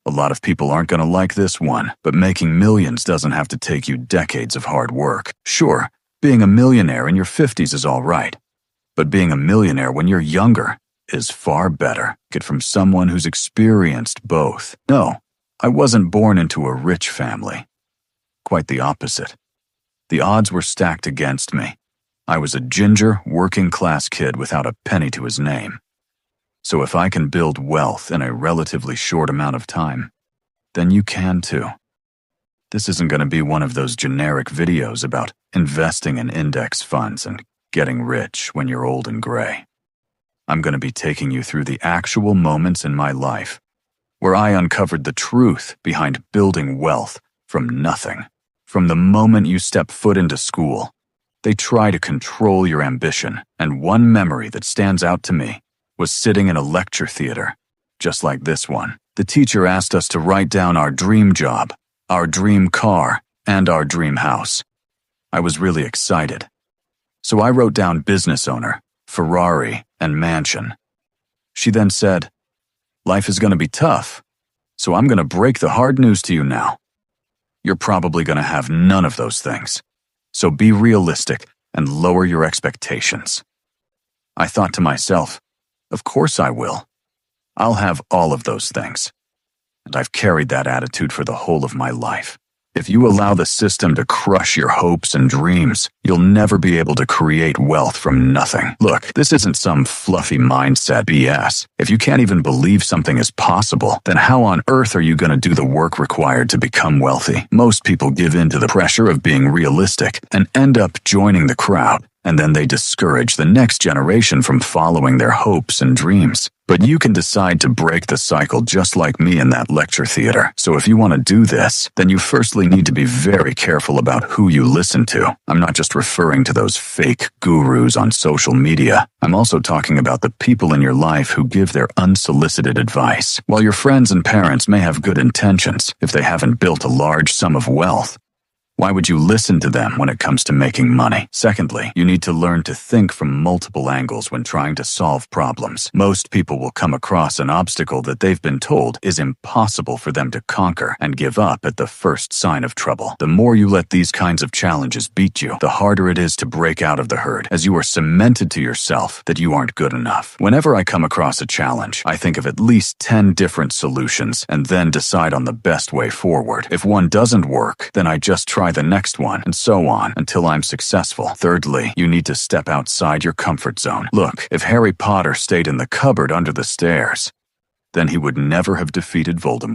A lot of people aren't gonna like this one, but making millions doesn't have to take you decades of hard work. Sure, being a millionaire in your 50s is all right, but being a millionaire when you're younger is far better. Get from someone who's experienced both. No, I wasn't born into a rich family. Quite the opposite. The odds were stacked against me. I was a ginger, working-class kid without a penny to his name. So if I can build wealth in a relatively short amount of time, then you can too. This isn't going to be one of those generic videos about investing in index funds and getting rich when you're old and gray. I'm going to be taking you through the actual moments in my life where I uncovered the truth behind building wealth from nothing. From the moment you step foot into school, they try to control your ambition, and one memory that stands out to me was sitting in a lecture theater, just like this one. The teacher asked us to write down our dream job, our dream car, and our dream house. I was really excited. So I wrote down business owner, Ferrari, and mansion. She then said, "Life is going to be tough, so I'm going to break the hard news to you now. You're probably going to have none of those things. So be realistic and lower your expectations." I thought to myself, of course I will. I'll have all of those things. And I've carried that attitude for the whole of my life. If you allow the system to crush your hopes and dreams, you'll never be able to create wealth from nothing. Look, this isn't some fluffy mindset BS. If you can't even believe something is possible, then how on earth are you going to do the work required to become wealthy? Most people give in to the pressure of being realistic and end up joining the crowd, and then they discourage the next generation from following their hopes and dreams. But you can decide to break the cycle just like me in that lecture theater. So if you want to do this, then you firstly need to be very careful about who you listen to. I'm not just referring to those fake gurus on social media. I'm also talking about the people in your life who give their unsolicited advice. While your friends and parents may have good intentions, if they haven't built a large sum of wealth, why would you listen to them when it comes to making money? Secondly, you need to learn to think from multiple angles when trying to solve problems. Most people will come across an obstacle that they've been told is impossible for them to conquer and give up at the first sign of trouble. The more you let these kinds of challenges beat you, the harder it is to break out of the herd, as you are cemented to yourself that you aren't good enough. Whenever I come across a challenge, I think of at least 10 different solutions and then decide on the best way forward. If one doesn't work, then I just try the next one, and so on, until I'm successful. Thirdly, you need to step outside your comfort zone. Look, if Harry Potter stayed in the cupboard under the stairs, then he would never have defeated Voldemort.